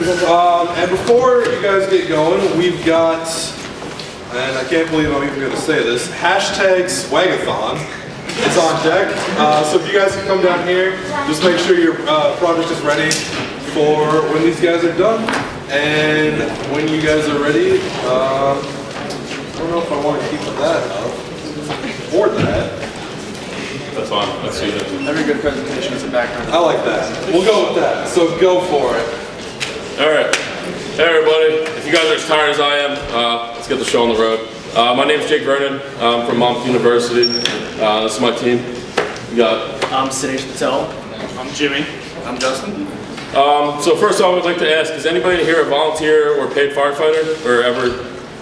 And before you guys get going, we've got, and I can't believe I'm even going to say this, hashtag Swagathon. It's on deck. So if you guys can come down here, just make sure your project is ready for when these guys are done. And when you guys are ready, I don't know if I want to keep that up or that. That's fine. Let's see it. Every good presentation is a background. I like that. We'll go with that. So go for it. All right. Hey everybody. If you guys are as tired as I am, let's get the show on the road. My name is Jake Vernon. I'm from Monmouth University. This is my team. We got. I'm Sinesh Patel. I'm Jimmy. I'm Justin. So first off, I would like to ask: is anybody here a volunteer or paid firefighter, or ever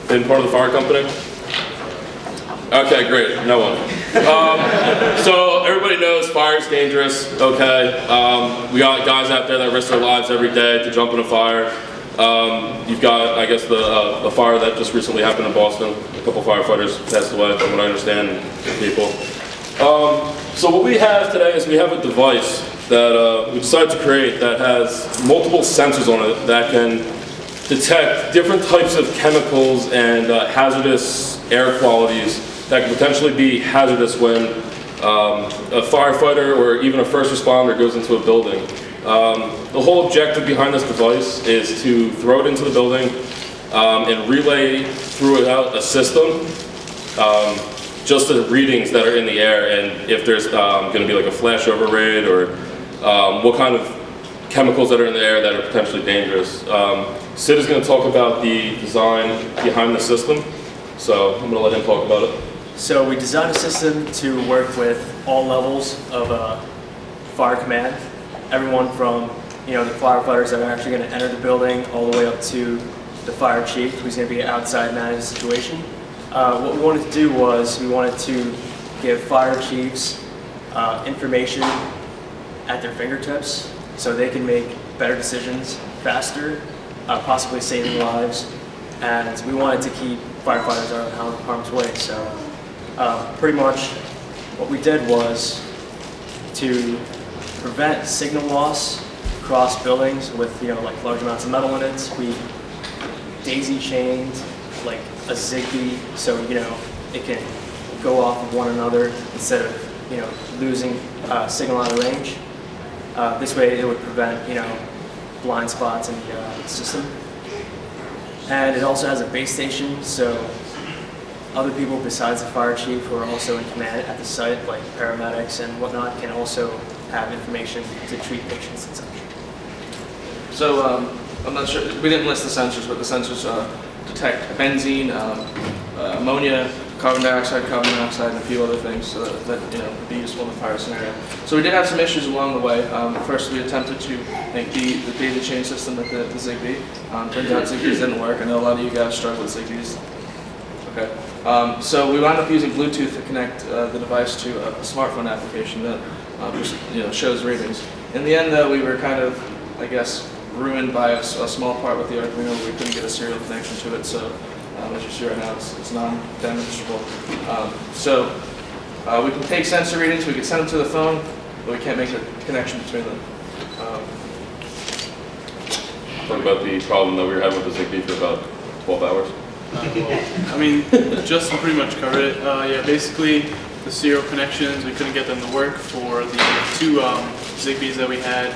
been part of the fire company? Okay, great. No one. So everybody knows fire's dangerous. Okay, we got guys out there that risk their lives every day to jump in a fire. You've got, I guess, the fire that just recently happened in Boston. A couple firefighters passed away, from what I understand, people. So what we have today is we have a device that we decided to create that has multiple sensors on it that can detect different types of chemicals and hazardous air qualities that could potentially be hazardous when a firefighter or even a first responder goes into a building. The whole objective behind this device is to throw it into the building and relay throughout a system just the readings that are in the air, and if there's going to be like a flashover rate or what kind of chemicals that are in the air that are potentially dangerous. Sid is going to talk about the design behind the system, so I'm going to let him talk about it. So we designed a system to work with all levels of fire command. Everyone from the firefighters that are actually going to enter the building all the way up to the fire chief, who's going to be outside managing the situation. What we wanted to do was we wanted to give fire chiefs information at their fingertips so they can make better decisions faster, possibly saving lives. And we wanted to keep firefighters out of harm's way. So pretty much what we did was to prevent signal loss across buildings with like large amounts of metal in it. We daisy chained like a Zigbee, so it can go off of one another instead of losing signal out of range. This way it would prevent blind spots in the system. And it also has a base station, so other people besides the fire chief who are also in command at the site, like paramedics and whatnot, can also have information to treat patients and such. So I'm not sure, we didn't list the sensors, but the sensors detect benzene, ammonia, carbon dioxide, and a few other things so that would be useful in the fire scenario. So we did have some issues along the way. First, we attempted to make the data chain system with the Zigbee. Turns out Zigbees didn't work. I know a lot of you guys struggle with Zigbees. Okay. So we wound up using Bluetooth to connect the device to a smartphone application that just shows readings. In the end, though, we were kind of, I guess, ruined by a small part with the Arduino. We couldn't get a serial connection to it, so as you see right now, it's non-demonstrable. So we can take sensor readings, we can send them to the phone, but we can't make a connection between them. Talk about the problem that we were having with the Zigbee for about 12 hours. I mean, Justin pretty much covered it. Yeah, basically the serial connections, we couldn't get them to work for the two Zigbees that we had.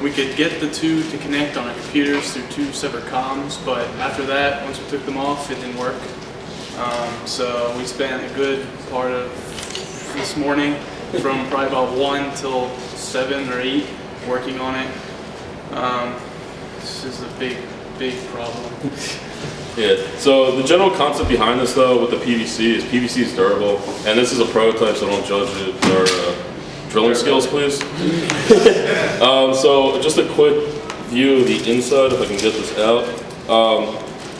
We could get the two to connect on our computers through two separate comms, but after that, once we took them off, it didn't work. So we spent a good part of this morning, from probably about 1 till 7 or 8, working on it. This is a big problem. Yeah, so the general concept behind this though with the PVC is durable, and this is a prototype, so don't judge it or drilling skills, please. So just a quick view of the inside, if I can get this out.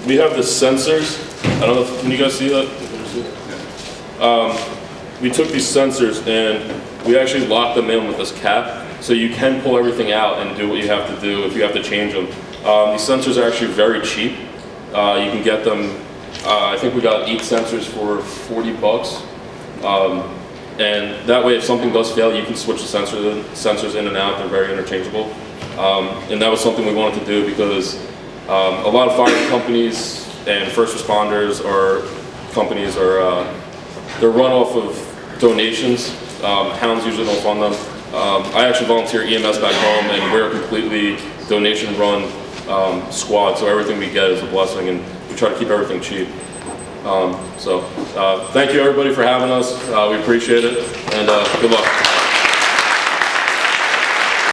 We have the sensors. I don't know if, can you guys see that? We took these sensors and we actually locked them in with this cap, so you can pull everything out and do what you have to do if you have to change them. These sensors are actually very cheap. You can get them, I think we got 8 sensors for $40. And that way, if something does fail, you can switch the sensors in and out. They're very interchangeable. And that was something we wanted to do because a lot of fire companies and first responders or companies are they're run off of donations. Towns usually don't fund them. I actually volunteer EMS back home, and we're a completely donation-run squad, so everything we get is a blessing, and we try to keep everything cheap. Thank you everybody for having us. We appreciate it, and good luck.